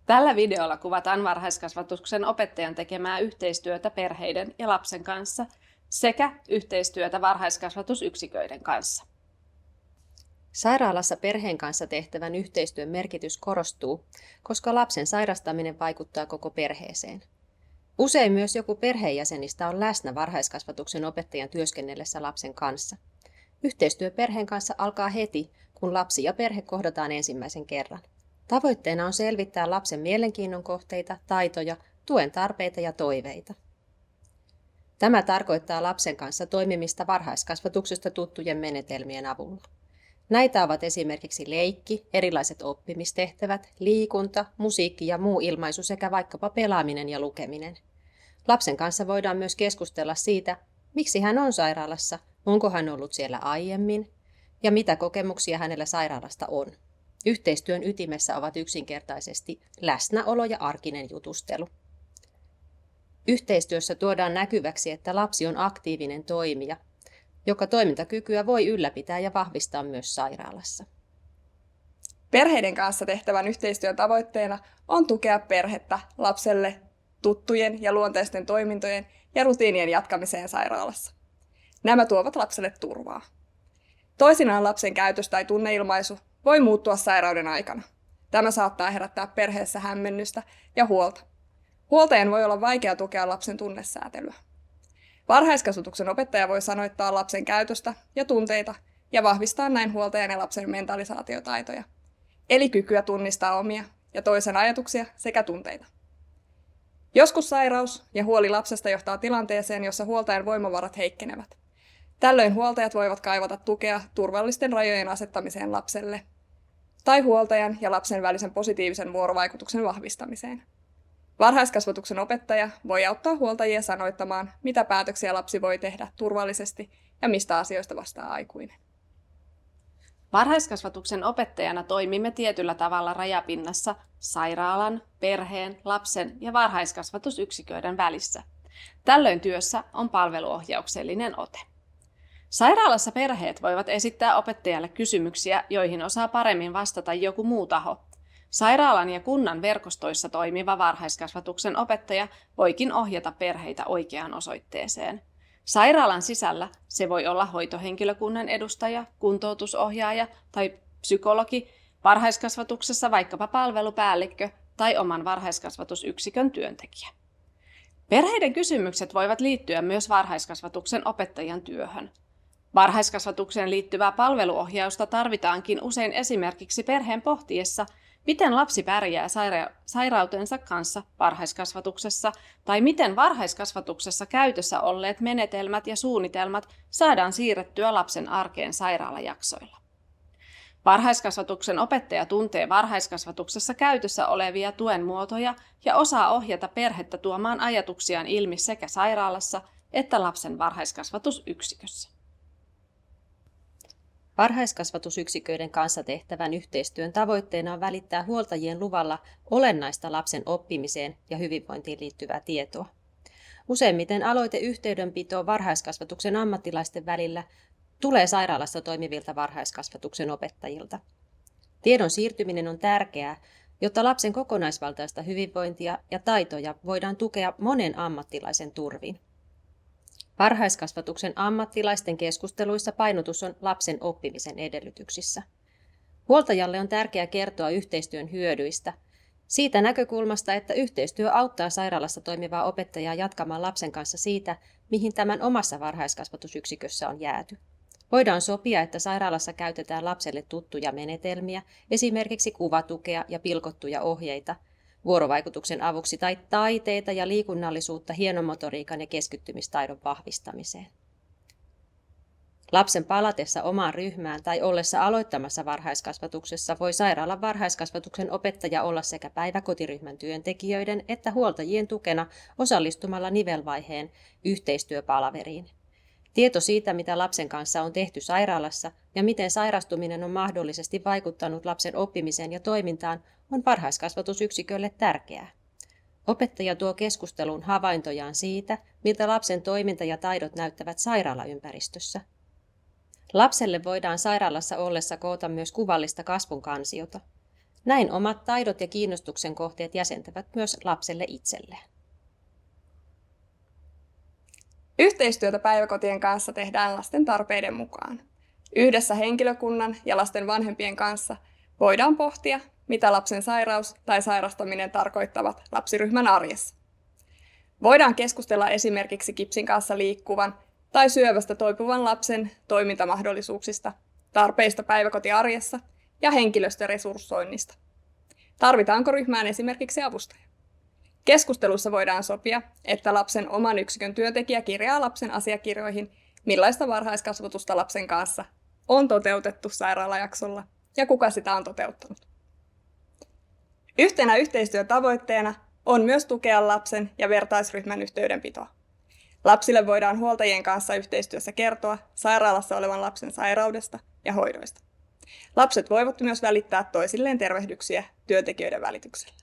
Tällä videolla kuvataan varhaiskasvatuksen opettajan tekemää yhteistyötä perheiden ja lapsen kanssa sekä yhteistyötä varhaiskasvatusyksiköiden kanssa. Sairaalassa perheen kanssa tehtävän yhteistyön merkitys korostuu, koska lapsen sairastaminen vaikuttaa koko perheeseen. Usein myös joku perheenjäsenistä on läsnä varhaiskasvatuksen opettajan työskennellessä lapsen kanssa. Yhteistyö perheen kanssa alkaa heti, kun lapsi ja perhe kohdataan ensimmäisen kerran. Tavoitteena on selvittää lapsen mielenkiinnon kohteita, taitoja, tuen tarpeita ja toiveita. Tämä tarkoittaa lapsen kanssa toimimista varhaiskasvatuksesta tuttujen menetelmien avulla. Näitä ovat esimerkiksi leikki, erilaiset oppimistehtävät, liikunta, musiikki ja muu ilmaisu sekä vaikkapa pelaaminen ja lukeminen. Lapsen kanssa voidaan myös keskustella siitä, miksi hän on sairaalassa, onko hän ollut siellä aiemmin ja mitä kokemuksia hänellä sairaalasta on. Yhteistyön ytimessä ovat yksinkertaisesti läsnäolo ja arkinen jutustelu. Yhteistyössä tuodaan näkyväksi, että lapsi on aktiivinen toimija, joka toimintakykyä voi ylläpitää ja vahvistaa myös sairaalassa. Perheiden kanssa tehtävän yhteistyön tavoitteena on tukea perhettä lapselle tuttujen ja luonteisten toimintojen ja rutiinien jatkamiseen sairaalassa. Nämä tuovat lapselle turvaa. Toisinaan lapsen käytös tai tunneilmaisu voi muuttua sairauden aikana. Tämä saattaa herättää perheessä hämmennystä ja huolta. Huoltajan voi olla vaikea tukea lapsen tunnesäätelyä. Varhaiskasvatuksen opettaja voi sanoittaa lapsen käytöstä ja tunteita ja vahvistaa näin huoltajan ja lapsen mentalisaatiotaitoja, eli kykyä tunnistaa omia ja toisen ajatuksia sekä tunteita. Joskus sairaus ja huoli lapsesta johtaa tilanteeseen, jossa huoltajan voimavarat heikkenevät. Tällöin huoltajat voivat kaivata tukea turvallisten rajojen asettamiseen lapselle tai huoltajan ja lapsen välisen positiivisen vuorovaikutuksen vahvistamiseen. Varhaiskasvatuksen opettaja voi auttaa huoltajia sanoittamaan, mitä päätöksiä lapsi voi tehdä turvallisesti ja mistä asioista vastaa aikuinen. Varhaiskasvatuksen opettajana toimimme tietyllä tavalla rajapinnassa sairaalan, perheen, lapsen ja varhaiskasvatusyksiköiden välissä. Tällöin työssä on palveluohjauksellinen ote. Sairaalassa perheet voivat esittää opettajalle kysymyksiä, joihin osaa paremmin vastata joku muu taho. Sairaalan ja kunnan verkostoissa toimiva varhaiskasvatuksen opettaja voikin ohjata perheitä oikeaan osoitteeseen. Sairaalan sisällä se voi olla hoitohenkilökunnan edustaja, kuntoutusohjaaja tai psykologi, varhaiskasvatuksessa vaikkapa palvelupäällikkö tai oman varhaiskasvatusyksikön työntekijä. Perheiden kysymykset voivat liittyä myös varhaiskasvatuksen opettajan työhön. Varhaiskasvatukseen liittyvää palveluohjausta tarvitaankin usein esimerkiksi perheen pohtiessa, miten lapsi pärjää sairautensa kanssa varhaiskasvatuksessa tai miten varhaiskasvatuksessa käytössä olleet menetelmät ja suunnitelmat saadaan siirrettyä lapsen arkeen sairaalajaksoilla. Varhaiskasvatuksen opettaja tuntee varhaiskasvatuksessa käytössä olevia tuen muotoja ja osaa ohjata perhettä tuomaan ajatuksiaan ilmi sekä sairaalassa että lapsen varhaiskasvatusyksikössä. Varhaiskasvatusyksiköiden kanssa tehtävän yhteistyön tavoitteena on välittää huoltajien luvalla olennaista lapsen oppimiseen ja hyvinvointiin liittyvää tietoa. Useimmiten aloite yhteydenpitoon varhaiskasvatuksen ammattilaisten välillä tulee sairaalassa toimivilta varhaiskasvatuksen opettajilta. Tiedon siirtyminen on tärkeää, jotta lapsen kokonaisvaltaista hyvinvointia ja taitoja voidaan tukea monen ammattilaisen turvin. Varhaiskasvatuksen ammattilaisten keskusteluissa painotus on lapsen oppimisen edellytyksissä. Huoltajalle on tärkeää kertoa yhteistyön hyödyistä, siitä näkökulmasta, että yhteistyö auttaa sairaalassa toimivaa opettajaa jatkamaan lapsen kanssa siitä, mihin tämän omassa varhaiskasvatusyksikössä on jääty. Voidaan sopia, että sairaalassa käytetään lapselle tuttuja menetelmiä, esimerkiksi kuvatukea ja pilkottuja ohjeita, vuorovaikutuksen avuksi tai taiteita ja liikunnallisuutta hienomotoriikan ja keskittymistaidon vahvistamiseen. Lapsen palatessa omaan ryhmään tai ollessa aloittamassa varhaiskasvatuksessa voi sairaalan varhaiskasvatuksen opettaja olla sekä päiväkotiryhmän työntekijöiden että huoltajien tukena osallistumalla nivelvaiheen yhteistyöpalaveriin. Tieto siitä, mitä lapsen kanssa on tehty sairaalassa ja miten sairastuminen on mahdollisesti vaikuttanut lapsen oppimiseen ja toimintaan, on varhaiskasvatusyksikölle tärkeää. Opettaja tuo keskusteluun havaintojaan siitä, miltä lapsen toiminta ja taidot näyttävät sairaalaympäristössä. Lapselle voidaan sairaalassa ollessa koota myös kuvallista kasvun kansiota. Näin omat taidot ja kiinnostuksen kohteet jäsentävät myös lapselle itselleen. Yhteistyötä päiväkotien kanssa tehdään lasten tarpeiden mukaan. Yhdessä henkilökunnan ja lasten vanhempien kanssa voidaan pohtia, mitä lapsen sairaus tai sairastaminen tarkoittavat lapsiryhmän arjessa. Voidaan keskustella esimerkiksi kipsin kanssa liikkuvan tai syövästä toipuvan lapsen toimintamahdollisuuksista, tarpeista päiväkotiarjessa ja henkilöstöresurssoinnista. Tarvitaanko ryhmään esimerkiksi avustaja? Keskustelussa voidaan sopia, että lapsen oman yksikön työntekijä kirjaa lapsen asiakirjoihin, millaista varhaiskasvatusta lapsen kanssa on toteutettu sairaalajaksolla ja kuka sitä on toteuttanut. Yhtenä yhteistyötavoitteena on myös tukea lapsen ja vertaisryhmän yhteydenpitoa. Lapsille voidaan huoltajien kanssa yhteistyössä kertoa sairaalassa olevan lapsen sairaudesta ja hoidoista. Lapset voivat myös välittää toisilleen tervehdyksiä työntekijöiden välityksellä.